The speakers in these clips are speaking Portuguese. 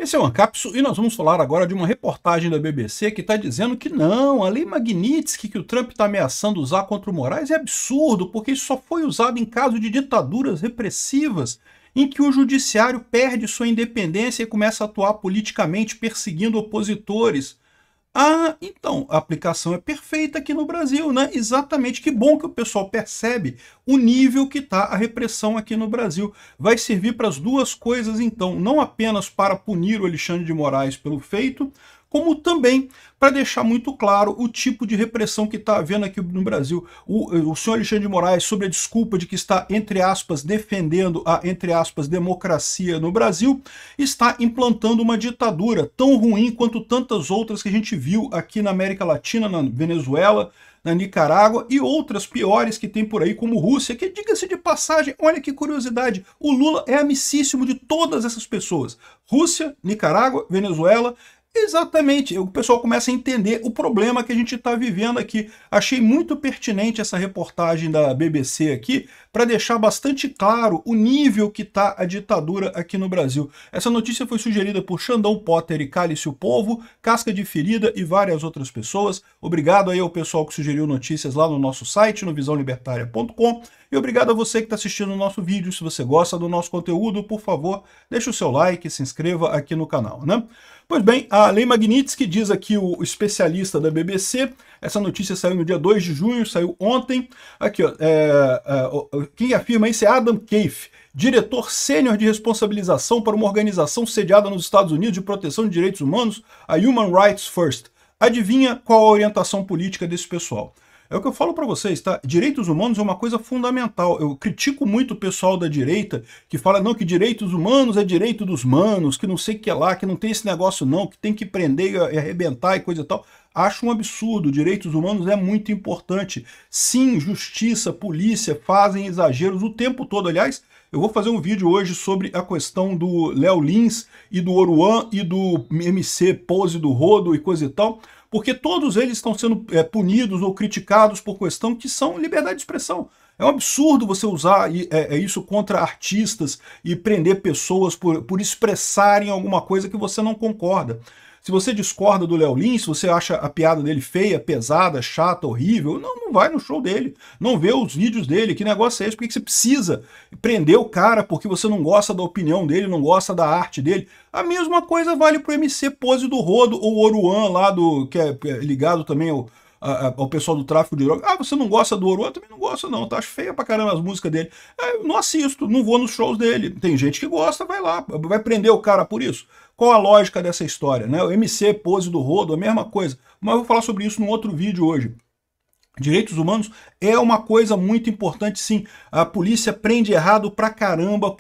Esse é o Ancapsu e nós vamos falar agora de uma reportagem da BBC que está dizendo que não, a lei Magnitsky que o Trump está ameaçando usar contra o Moraes é absurdo, porque isso só foi usado em caso de ditaduras repressivas, em que o judiciário perde sua independência e começa a atuar politicamente perseguindo opositores. Ah, então, a aplicação é perfeita aqui no Brasil, né? Exatamente, que bom que o pessoal percebe o nível que está a repressão aqui no Brasil. Vai servir para as duas coisas, então, não apenas para punir o Alexandre de Moraes pelo feito, como também para deixar muito claro o tipo de repressão que está havendo aqui no Brasil. O senhor Alexandre de Moraes, sob a desculpa de que está, entre aspas, defendendo a, entre aspas, democracia no Brasil, está implantando uma ditadura tão ruim quanto tantas outras que a gente viu aqui na América Latina, na Venezuela, na Nicarágua e outras piores que tem por aí, como Rússia, que, diga-se de passagem, olha que curiosidade, o Lula é amicíssimo de todas essas pessoas. Rússia, Nicarágua, Venezuela. Exatamente, o pessoal começa a entender o problema que a gente está vivendo aqui. Achei muito pertinente essa reportagem da BBC aqui, para deixar bastante claro o nível que está a ditadura aqui no Brasil. Essa notícia foi sugerida por Xandão Potter e Cálice o Povo, Casca de Ferida e várias outras pessoas. Obrigado aí ao pessoal que sugeriu notícias lá no nosso site, no visãolibertaria.com. E obrigado a você que está assistindo o nosso vídeo. Se você gosta do nosso conteúdo, por favor, deixe o seu like e se inscreva aqui no canal, né? Pois bem, a lei Magnitsky, diz aqui o especialista da BBC, essa notícia saiu no dia 2 de junho, saiu ontem. Aqui, ó, quem afirma isso é Adam Keefe, diretor sênior de responsabilização para uma organização sediada nos Estados Unidos de proteção de direitos humanos, a Human Rights First. Adivinha qual a orientação política desse pessoal? É o que eu falo para vocês, tá? Direitos humanos é uma coisa fundamental. Eu critico muito o pessoal da direita que fala, não, que direitos humanos é direito dos manos, que não sei o que é lá, que não tem esse negócio não, que tem que prender e arrebentar e coisa e tal. Acho um absurdo. Direitos humanos é muito importante. Sim, justiça, polícia fazem exageros o tempo todo. Aliás, eu vou fazer um vídeo hoje sobre a questão do Léo Lins e do Oruan e do MC Pose do Rodo e coisa e tal, porque todos eles estão sendo punidos ou criticados por questão que são liberdade de expressão. É um absurdo você usar isso contra artistas e prender pessoas por expressarem alguma coisa que você não concorda. Se você discorda do Léo Lins, se você acha a piada dele feia, pesada, chata, horrível, não vai no show dele, não vê os vídeos dele, que negócio é esse? Por que você precisa prender o cara porque você não gosta da opinião dele, não gosta da arte dele? A mesma coisa vale pro MC Pose do Rodo, ou Oruan lá, que é ligado também ao pessoal do tráfico de drogas. Ah, você não gosta do Oruan? Eu também não gosto não, tá? Acho feia pra caramba as músicas dele. Eu não assisto, não vou nos shows dele. Tem gente que gosta, vai lá, vai prender o cara por isso. Qual a lógica dessa história, né? O MC Pose do Rodo, a mesma coisa. Mas eu vou falar sobre isso num outro vídeo hoje. Direitos humanos é uma coisa muito importante, sim. A polícia prende errado pra caramba,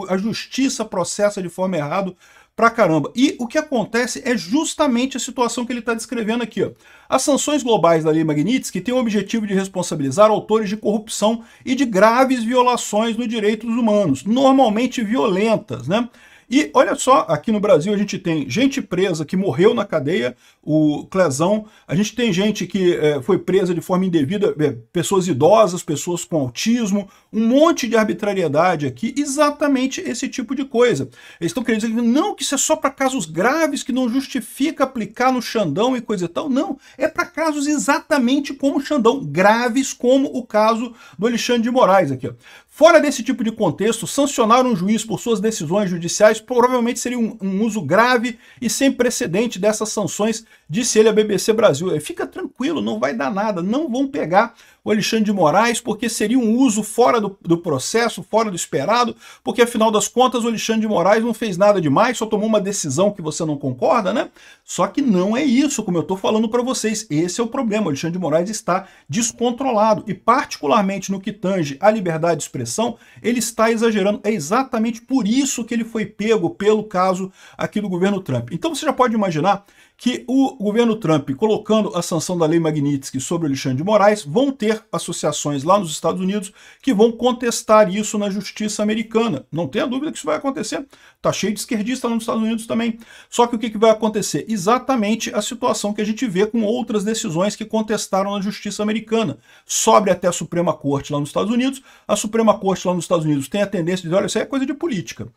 a justiça processa de forma errada pra caramba. E o que acontece é justamente a situação que ele está descrevendo aqui, ó. As sanções globais da lei Magnitsky têm o objetivo de responsabilizar autores de corrupção e de graves violações dos direitos humanos, normalmente violentas, né? E olha só, aqui no Brasil a gente tem gente presa que morreu na cadeia, o Clezão, a gente tem gente que foi presa de forma indevida, pessoas idosas, pessoas com autismo, um monte de arbitrariedade aqui, exatamente esse tipo de coisa. Eles estão querendo dizer não, que isso é só para casos graves, que não justifica aplicar no Xandão e coisa e tal. Não, é para casos exatamente como o Xandão, graves como o caso do Alexandre de Moraes aqui, ó. Fora desse tipo de contexto, sancionar um juiz por suas decisões judiciais provavelmente seria um uso grave e sem precedente dessas sanções, disse ele à BBC Brasil. Fica tranquilo, não vai dar nada, não vão pegar o Alexandre de Moraes, porque seria um uso fora do processo, fora do esperado, porque afinal das contas o Alexandre de Moraes não fez nada demais, só tomou uma decisão que você não concorda, né? Só que não é isso, como eu estou falando para vocês, esse é o problema, o Alexandre de Moraes está descontrolado, e particularmente no que tange à liberdade de expressão, ele está exagerando, é exatamente por isso que ele foi pego pelo caso aqui do governo Trump. Então você já pode imaginar que o governo Trump, colocando a sanção da lei Magnitsky sobre o Alexandre de Moraes, vão ter associações lá nos Estados Unidos que vão contestar isso na justiça americana. Não tenha dúvida que isso vai acontecer. Tá cheio de esquerdista lá nos Estados Unidos também. Só que o que vai acontecer? Exatamente a situação que a gente vê com outras decisões que contestaram na justiça americana. Sobe até a Suprema Corte lá nos Estados Unidos. A Suprema Corte lá nos Estados Unidos tem a tendência de dizer, olha, isso aí é coisa de política.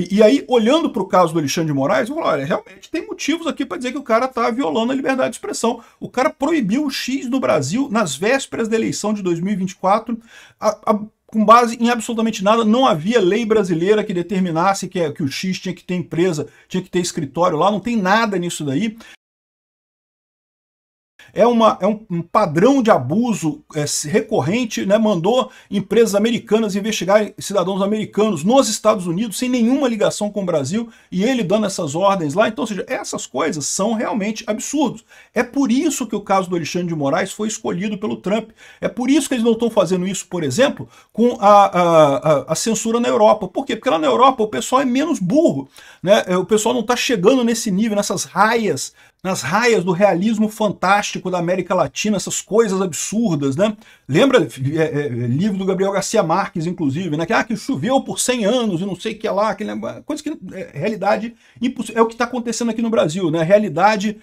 E aí, olhando para o caso do Alexandre de Moraes, eu falo, olha, realmente tem motivos aqui para dizer que o cara está violando a liberdade de expressão. O cara proibiu o X no Brasil nas vésperas da eleição de 2024, com base em absolutamente nada. Não havia lei brasileira que determinasse que o X tinha que ter empresa, tinha que ter escritório lá, não tem nada nisso daí. É um padrão de abuso recorrente, né? Mandou empresas americanas investigar cidadãos americanos nos Estados Unidos sem nenhuma ligação com o Brasil, e ele dando essas ordens lá. Então, ou seja, essas coisas são realmente absurdos. É por isso que o caso do Alexandre de Moraes foi escolhido pelo Trump. É por isso que eles não estão fazendo isso, por exemplo, com a censura na Europa. Por quê? Porque lá na Europa o pessoal é menos burro, né? O pessoal não está chegando nesse nível, nas raias do realismo fantástico da América Latina, essas coisas absurdas, né? Lembra livro do Gabriel Garcia Marques, inclusive, né? Que choveu por 100 anos e não sei o que lá, coisa que realidade impossível. É o que está acontecendo aqui no Brasil, né? Realidade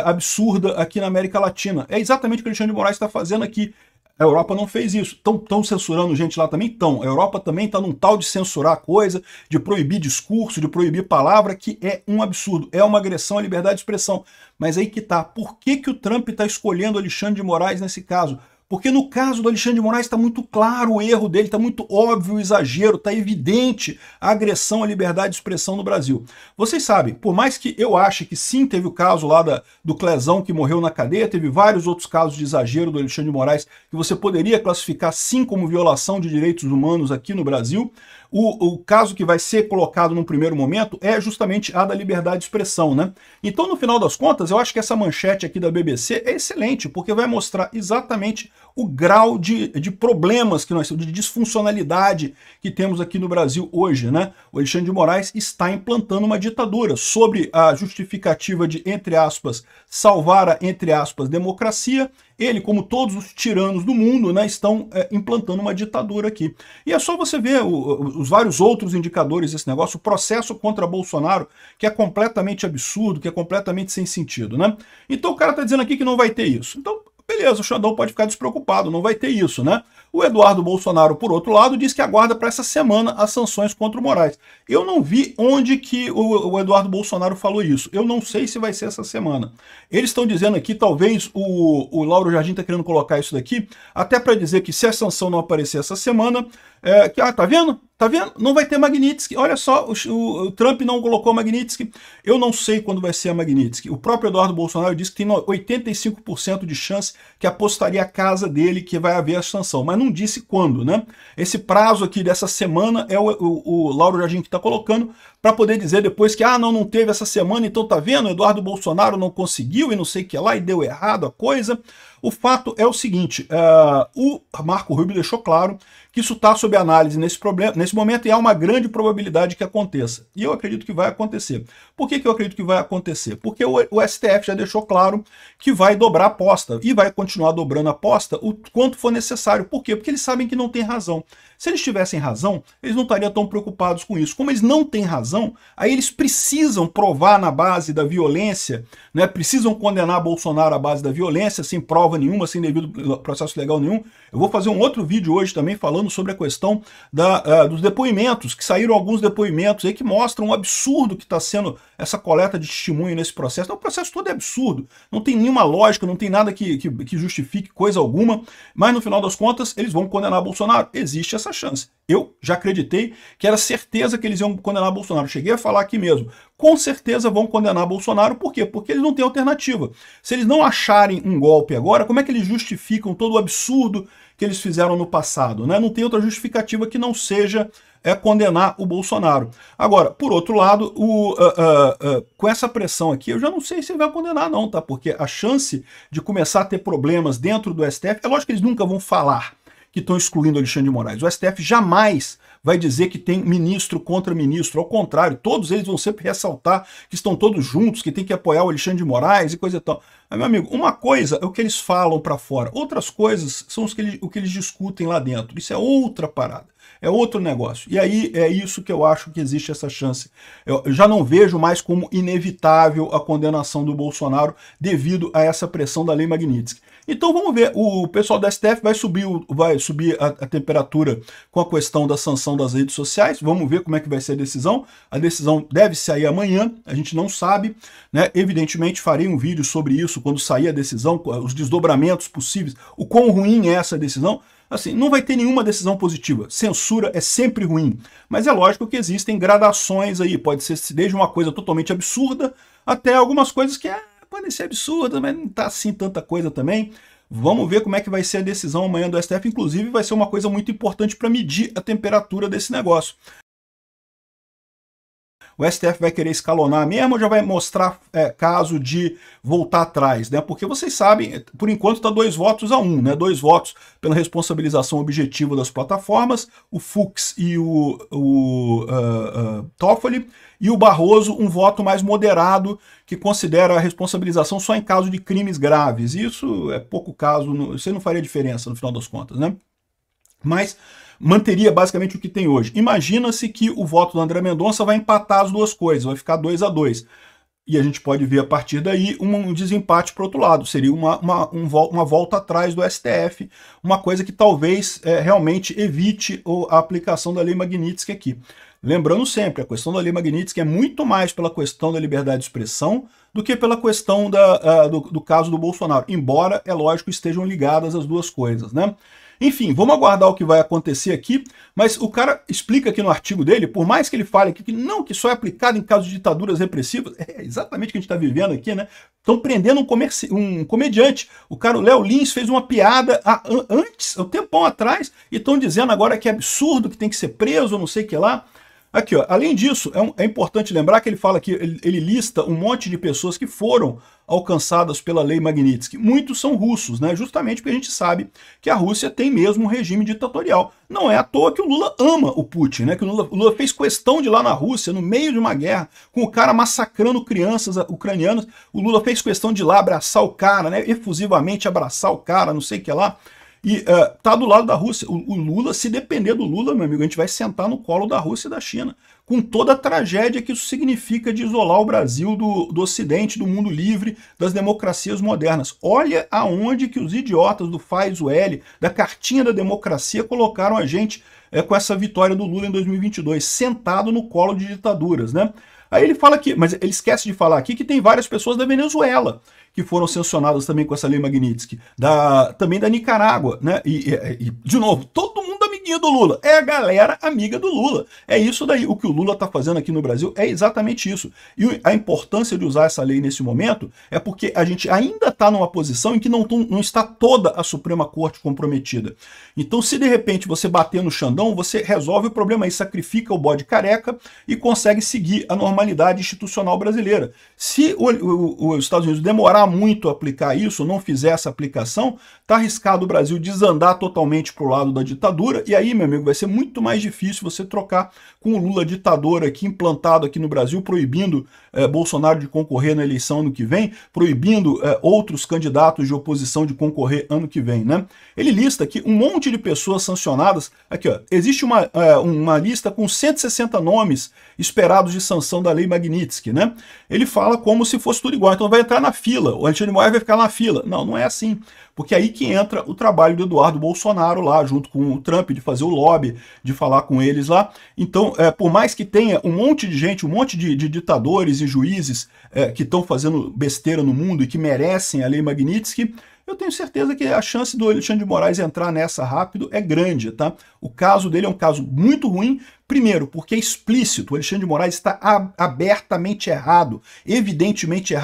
absurda aqui na América Latina. É exatamente o que o Alexandre de Moraes está fazendo aqui. A Europa não fez isso. Estão censurando gente lá também? Estão. A Europa também está num tal de censurar coisa, de proibir discurso, de proibir palavra, que é um absurdo. É uma agressão à liberdade de expressão. Mas aí que tá. Por que o Trump está escolhendo Alexandre de Moraes nesse caso? Porque no caso do Alexandre de Moraes está muito claro o erro dele, está muito óbvio o exagero, está evidente a agressão à liberdade de expressão no Brasil. Vocês sabem, por mais que eu ache que sim, teve o caso lá do Clezão que morreu na cadeia, teve vários outros casos de exagero do Alexandre de Moraes que você poderia classificar sim como violação de direitos humanos aqui no Brasil. O caso que vai ser colocado num primeiro momento é justamente a da liberdade de expressão, né? Então, no final das contas, eu acho que essa manchete aqui da BBC é excelente, porque vai mostrar exatamente o grau de problemas que nós temos, de disfuncionalidade que temos aqui no Brasil hoje, né? O Alexandre de Moraes está implantando uma ditadura sobre a justificativa de, entre aspas, salvar a, entre aspas, democracia. Ele, como todos os tiranos do mundo, né, estão implantando uma ditadura aqui. E é só você ver os vários outros indicadores desse negócio, o processo contra Bolsonaro, que é completamente absurdo, que é completamente sem sentido, né? Então o cara está dizendo aqui que não vai ter isso. Então, beleza, o Xandão pode ficar despreocupado, não vai ter isso, né? O Eduardo Bolsonaro, por outro lado, diz que aguarda para essa semana as sanções contra o Moraes. Eu não vi onde que o Eduardo Bolsonaro falou isso. Eu não sei se vai ser essa semana. Eles estão dizendo aqui, talvez o Lauro Jardim está querendo colocar isso daqui, até para dizer que se a sanção não aparecer essa semana, tá vendo? Tá vendo? Não vai ter Magnitsky. Olha só, o Trump não colocou Magnitsky. Eu não sei quando vai ser a Magnitsky. O próprio Eduardo Bolsonaro disse que tem 85% de chance que apostaria a casa dele que vai haver a sanção, mas não disse quando, né? Esse prazo aqui dessa semana é o Lauro Jardim que está colocando para poder dizer depois que, não teve essa semana, então tá vendo? Eduardo Bolsonaro não conseguiu e não sei o que lá e deu errado a coisa. O fato é o seguinte, o Marco Rubio deixou claro que isso está sob análise nesse momento e há uma grande probabilidade que aconteça. E eu acredito que vai acontecer. Por que eu acredito que vai acontecer? Porque o STF já deixou claro que vai dobrar a aposta e vai continuar dobrando a aposta o quanto for necessário. Por quê? Porque eles sabem que não tem razão. Se eles tivessem razão, eles não estariam tão preocupados com isso. Como eles não têm razão, aí eles precisam provar na base da violência, né? Precisam condenar Bolsonaro à base da violência, sem prova nenhuma, sem devido processo legal nenhum. Eu vou fazer um outro vídeo hoje também falando sobre a questão dos depoimentos, que saíram alguns depoimentos aí que mostram o absurdo que está sendo essa coleta de testemunho nesse processo. Então, o processo todo é absurdo, não tem nenhuma lógica, não tem nada que justifique coisa alguma, mas no final das contas eles vão condenar Bolsonaro. Existe essa chance. Eu já acreditei que era certeza que eles iam condenar Bolsonaro. Cheguei a falar aqui mesmo. Com certeza vão condenar Bolsonaro. Por quê? Porque eles não têm alternativa. Se eles não acharem um golpe agora, como é que eles justificam todo o absurdo que eles fizeram no passado, né? Não tem outra justificativa que não seja condenar o Bolsonaro. Agora, por outro lado, com essa pressão aqui, eu já não sei se ele vai condenar não, tá? Porque a chance de começar a ter problemas dentro do STF, é lógico que eles nunca vão falar que estão excluindo o Alexandre de Moraes. O STF jamais vai dizer que tem ministro contra ministro. Ao contrário, todos eles vão sempre ressaltar que estão todos juntos, que tem que apoiar o Alexandre de Moraes e coisa e tal. Mas, meu amigo, uma coisa é o que eles falam para fora, outras coisas são o que eles discutem lá dentro. Isso é outra parada. É outro negócio. E aí é isso que eu acho que existe essa chance. Eu já não vejo mais como inevitável a condenação do Bolsonaro devido a essa pressão da Lei Magnitsky. Então vamos ver, o pessoal da STF vai subir a temperatura com a questão da sanção das redes sociais, vamos ver como é que vai ser a decisão deve sair amanhã, a gente não sabe, né? Evidentemente farei um vídeo sobre isso quando sair a decisão, os desdobramentos possíveis, o quão ruim é essa decisão. Assim, não vai ter nenhuma decisão positiva, censura é sempre ruim, mas é lógico que existem gradações aí, pode ser desde uma coisa totalmente absurda até algumas coisas que podem ser absurdas, mas não tá assim tanta coisa também. Vamos ver como é que vai ser a decisão amanhã do STF, inclusive vai ser uma coisa muito importante para medir a temperatura desse negócio. O STF vai querer escalonar mesmo ou já vai mostrar caso de voltar atrás, né? Porque vocês sabem, por enquanto está 2 votos a 1, né? 2 votos pela responsabilização objetiva das plataformas, o Fux e o Toffoli, e o Barroso um voto mais moderado que considera a responsabilização só em caso de crimes graves. Isso é pouco caso, isso não faria diferença no final das contas, né? Mas manteria basicamente o que tem hoje. Imagina-se que o voto do André Mendonça vai empatar as duas coisas, vai ficar 2 a 2. E a gente pode ver a partir daí um desempate para o outro lado. Seria uma volta atrás do STF, uma coisa que talvez realmente evite a aplicação da Lei Magnitsky aqui. Lembrando sempre, a questão da Lei Magnitsky é muito mais pela questão da liberdade de expressão do que pela questão do caso do Bolsonaro. Embora, é lógico, estejam ligadas as duas coisas, né? Enfim, vamos aguardar o que vai acontecer aqui, mas o cara explica aqui no artigo dele, por mais que ele fale aqui que só é aplicado em casos de ditaduras repressivas, é exatamente o que a gente está vivendo aqui, né? Estão prendendo um comediante. O cara, o Léo Lins, fez uma piada um tempão atrás, e estão dizendo agora que é absurdo, que tem que ser preso, não sei o que lá. Aqui, ó, além disso, é importante lembrar que ele fala que ele lista um monte de pessoas que foram alcançadas pela Lei Magnitsky. Muitos são russos, né? Justamente porque a gente sabe que a Rússia tem mesmo um regime ditatorial. Não é à toa que o Lula ama o Putin, né? Que o Lula fez questão de ir lá na Rússia, no meio de uma guerra, com o cara massacrando crianças ucranianas. O Lula fez questão de ir lá abraçar o cara, né? Efusivamente abraçar o cara, não sei o que lá. E tá do lado da Rússia. O Lula, se depender do Lula, meu amigo, a gente vai sentar no colo da Rússia e da China, com toda a tragédia que isso significa de isolar o Brasil do Ocidente, do mundo livre, das democracias modernas. Olha aonde que os idiotas do faz o L, da cartinha da democracia, colocaram a gente com essa vitória do Lula em 2022, sentado no colo de ditaduras, né? Aí ele fala aqui, mas ele esquece de falar aqui que tem várias pessoas da Venezuela que foram sancionadas também com essa Lei Magnitsky, também da Nicarágua, né? E, de novo, todo mundo amiguinho do Lula, é a galera amiga do Lula. É isso daí, o que o Lula está fazendo aqui no Brasil é exatamente isso. E a importância de usar essa lei nesse momento é porque a gente ainda está numa posição em que não está toda a Suprema Corte comprometida. Então, se de repente você bater no Xandão, você resolve o problema aí, sacrifica o bode careca e consegue seguir a normalidade institucional brasileira. Se os Estados Unidos demorar muito a aplicar isso, não fizer essa aplicação, está arriscado o Brasil desandar totalmente para o lado da ditadura, e aí, meu amigo, vai ser muito mais difícil você trocar com o Lula ditador aqui, implantado aqui no Brasil, proibindo Bolsonaro de concorrer na eleição ano que vem, proibindo outros candidatos de oposição de concorrer ano que vem, né? Ele lista aqui um monte de pessoas sancionadas. Aqui, ó, existe uma lista com 160 nomes esperados de sanção da Lei Magnitsky, né? Ele fala como se fosse tudo igual, então vai entrar na fila, o Alexandre de Moraes vai ficar na fila. Não, não é assim, porque aí que entra o trabalho do Eduardo Bolsonaro lá, junto com o Trump, de fazer o lobby, de falar com eles lá. Então, por mais que tenha um monte de gente, um monte de ditadores e juízes que estão fazendo besteira no mundo e que merecem a Lei Magnitsky, eu tenho certeza que a chance do Alexandre de Moraes entrar nessa rápido é grande, tá? O caso dele é um caso muito ruim, primeiro, porque é explícito, o Alexandre de Moraes está abertamente errado, evidentemente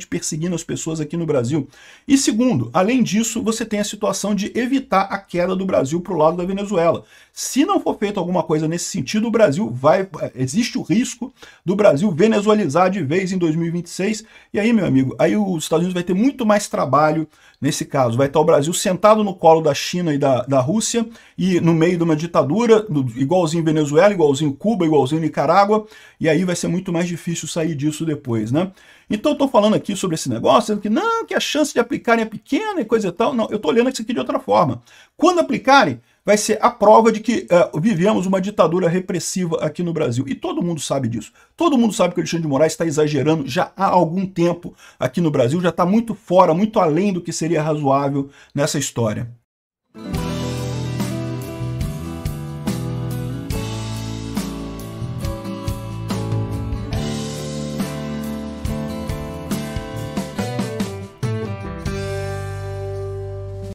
perseguindo as pessoas aqui no Brasil. E segundo, além disso, você tem a situação de evitar a queda do Brasil para o lado da Venezuela. Se não for feito alguma coisa nesse sentido, o Brasil existe o risco do Brasil venezuelizar de vez em 2026, e aí, meu amigo, aí os Estados Unidos vai ter muito mais trabalho nesse caso. Vai estar o Brasil sentado no colo da China e da Rússia, e no meio de uma ditadura, igualzinho Venezuela, igualzinho Cuba, igualzinho Nicarágua, e aí vai ser muito mais difícil sair disso depois, né? Então eu estou falando aqui sobre esse negócio, dizendo que não, que a chance de aplicarem é pequena e coisa e tal. Não, eu estou olhando isso aqui de outra forma. Quando aplicarem, vai ser a prova de que vivemos uma ditadura repressiva aqui no Brasil. E todo mundo sabe disso. Todo mundo sabe que o Alexandre de Moraes está exagerando já há algum tempo aqui no Brasil, já está muito fora, muito além do que seria razoável nessa história.